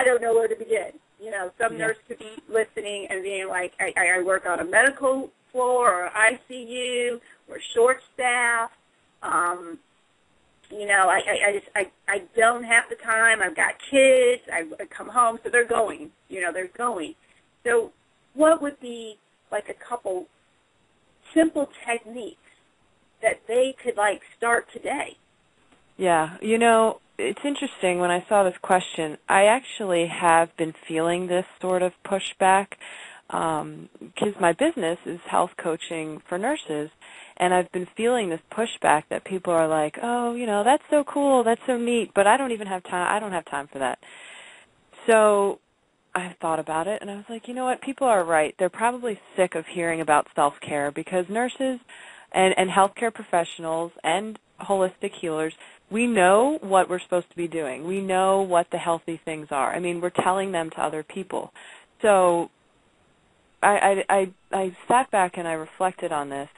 don't know where to begin. You know, some nurse could be listening and being like, I work on a medical floor or ICU, we're short-staffed, you know, I don't have the time, I've got kids, I come home, so they're going, you know, they're going. So what would be like a couple simple techniques that they could, like, start today? Yeah, you know, it's interesting. When I saw this question, I actually have been feeling this sort of pushback because my business is health coaching for nurses, and I've been feeling this pushback that people are like, oh, you know, that's so cool, that's so neat, but I don't even have time. I don't have time for that. So I thought about it, and I was like, you know what, people are right. They're probably sick of hearing about self-care because nurses and healthcare professionals and holistic healers, we know what we're supposed to be doing. We know what the healthy things are. I mean, we're telling them to other people. So I sat back and I reflected on this,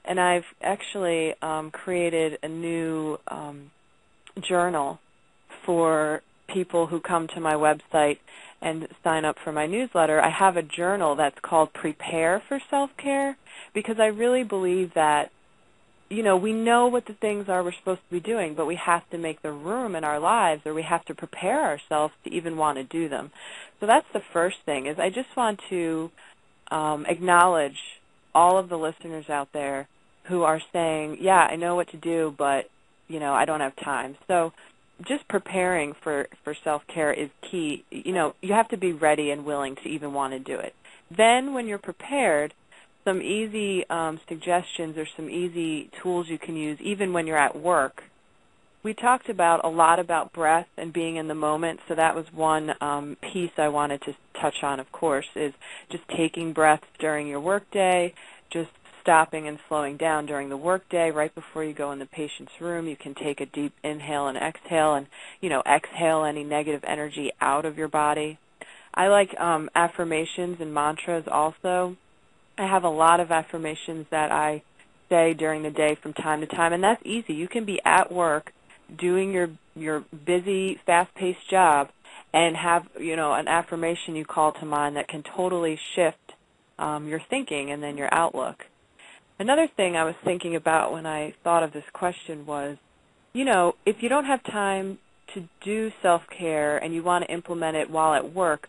and I've actually created a new journal for people who come to my website and sign up for my newsletter. I have a journal that's called Prepare for Self-Care, because I really believe that, you know, we know what the things are we're supposed to be doing, but we have to make the room in our lives, or we have to prepare ourselves to even want to do them. So that's the first thing, is I just want to acknowledge all of the listeners out there who are saying, yeah, I know what to do, but, you know, I don't have time. So just preparing for self-care is key. You know, you have to be ready and willing to even want to do it. Then when you're prepared, some easy suggestions or some easy tools you can use even when you're at work. We talked about a lot about breath and being in the moment, so that was one piece I wanted to touch on, of course, is just taking breaths during your workday, just stopping and slowing down during the workday. Right before you go in the patient's room, you can take a deep inhale and exhale, and, you know, exhale any negative energy out of your body. I like affirmations and mantras also. I have a lot of affirmations that I say during the day from time to time, and that's easy. You can be at work doing your busy, fast-paced job and have, you know, an affirmation you call to mind that can totally shift your thinking and then your outlook. Another thing I was thinking about when I thought of this question was, you know, if you don't have time to do self-care and you want to implement it while at work,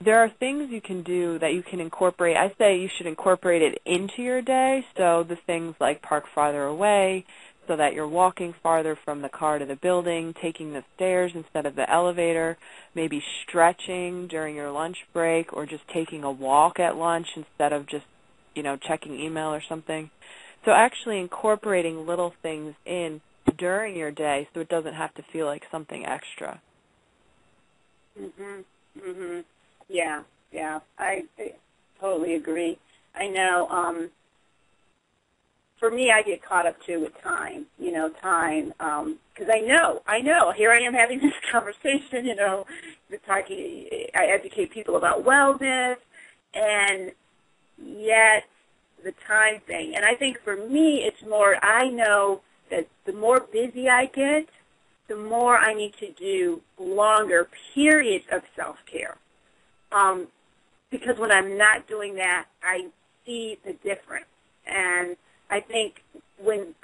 there are things you can do that you can incorporate. I say you should incorporate it into your day, so the things like park farther away so that you're walking farther from the car to the building, taking the stairs instead of the elevator, maybe stretching during your lunch break, or just taking a walk at lunch instead of just, you know, checking email or something. So actually incorporating little things in during your day so it doesn't have to feel like something extra. Yeah, I totally agree. I know, for me, I get caught up, too, with time, you know, because I know, here I am having this conversation, you know, I educate people about wellness, and yet the time thing. And I think for me, it's more, I know that the more busy I get, the more I need to do longer periods of self-care. Because when I'm not doing that, I see the difference. And I think when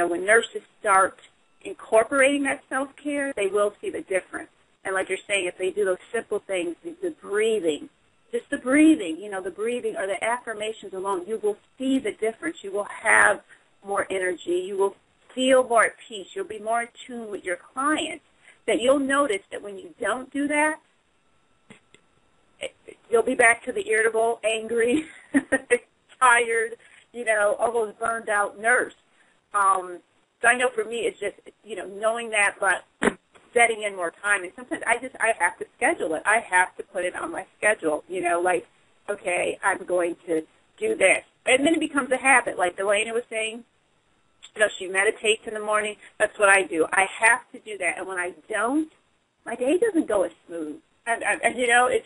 when nurses start incorporating that self-care, they will see the difference. And like you're saying, if they do those simple things, the breathing, just the breathing, you know, the breathing or the affirmations alone, you will see the difference. You will have more energy. You will feel more at peace. You'll be more in tune with your clients. That you'll notice that when you don't do that, you'll be back to the irritable, angry, tired, you know, almost burned out nurse. So I know for me it's just, you know, knowing that, but setting in more time. And sometimes I have to schedule it. I have to put it on my schedule, you know, like, okay, I'm going to do this. And then it becomes a habit. Like Delaney was saying, you know, she meditates in the morning. That's what I do. I have to do that. And when I don't, my day doesn't go as smooth. And you know, it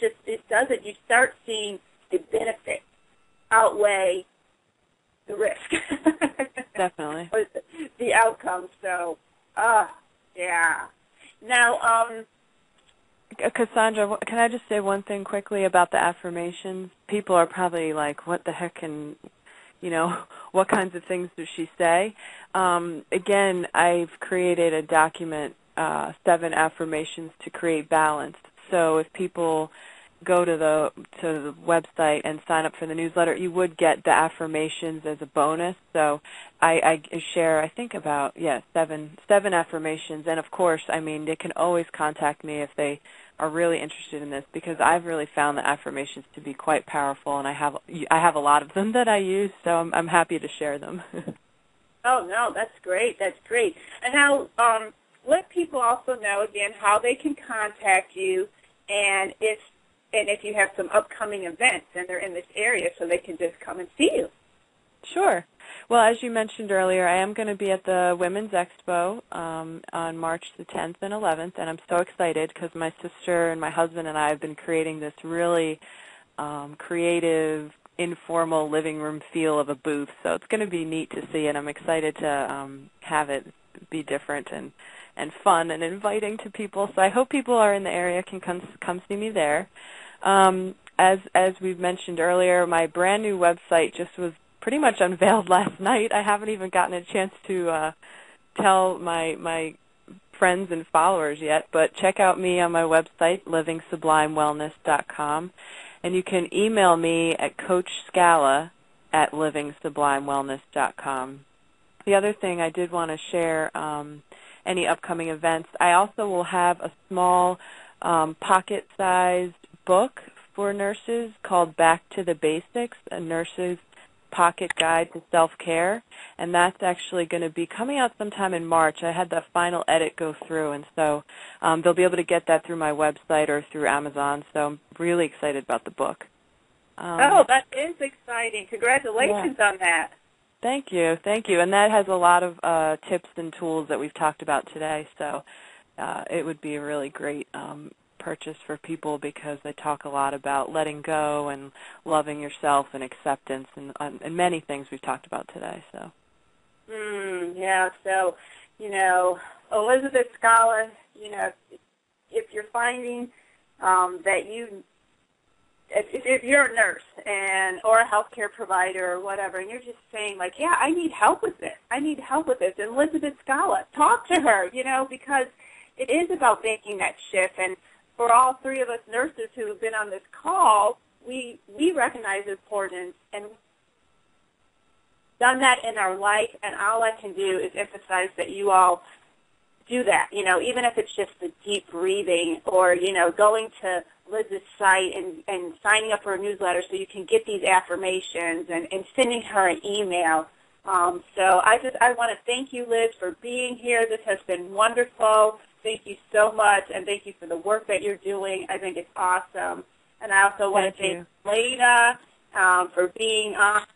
doesn't. You start seeing the benefits outweigh the risk. Definitely. The outcome. So, yeah. Now, Cassandra, can I just say one thing quickly about the affirmations? People are probably like, what the heck can, what kinds of things does she say? Again, I've created a document, 7 affirmations to create balance. So if people go to the website and sign up for the newsletter, you would get the affirmations as a bonus. So I share, I think about 7 affirmations. And of course, I mean, they can always contact me if they are really interested in this, because I've really found the affirmations to be quite powerful, and I have a lot of them that I use. So I'm happy to share them. Oh no, that's great. That's great. And now, let people also know again how they can contact you, and if you have some upcoming events and they're in this area, so they can just come and see you. Sure. Well, as you mentioned earlier, I am going to be at the Women's Expo on March the 10th and 11th, and I'm so excited because my sister and my husband and I have been creating this really creative, informal living room feel of a booth. So it's going to be neat to see, and I'm excited to have it be different and fun and inviting to people. So I hope people are in the area can come see me there. As we've mentioned earlier, my brand new website just was pretty much unveiled last night. I haven't even gotten a chance to tell my friends and followers yet, but check out me on my website, livingsublimewellness.com, and you can email me at coachscala@livingsublimewellness.com. The other thing I did want to share, any upcoming events, I also will have a small pocket-sized book for nurses called Back to the Basics, a nurse's pocket guide to self-care, and that's actually going to be coming out sometime in March. I had the final edit go through, and so they'll be able to get that through my website or through Amazon, so I'm really excited about the book. That is exciting. Congratulations on that. Thank you. And that has a lot of tips and tools that we've talked about today, so it would be a really great purchase for people because they talk a lot about letting go and loving yourself and acceptance and many things we've talked about today. So. So, Elizabeth Scala, if you're finding that if you're a nurse or a healthcare provider or whatever, and you're just saying like, I need help with this. And Elizabeth Scala, talk to her, because it is about making that shift. And for all 3 of us nurses who have been on this call, we recognize the importance and done that in our life, and all I can do is emphasize that you all do that, even if it's just the deep breathing or, going to Liz's site and signing up for a newsletter so you can get these affirmations and sending her an email. So I want to thank you, Liz, for being here. This has been wonderful. Thank you so much, and thank you for the work that you're doing. I think it's awesome. And I also want to thank Lena for being on.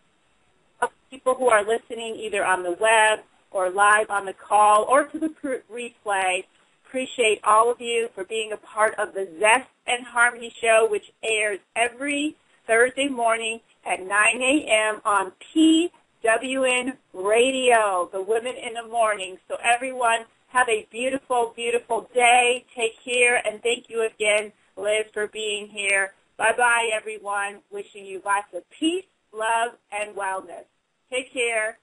People who are listening either on the web or live on the call or to the replay, appreciate all of you for being a part of the Zest and Harmony Show, which airs every Thursday morning at 9 a.m. on PWN Radio, the Women in the Morning. So everyone, have a beautiful, beautiful day. Take care, and thank you again, Liz, for being here. Bye-bye, everyone. Wishing you lots of peace, love, and wellness. Take care.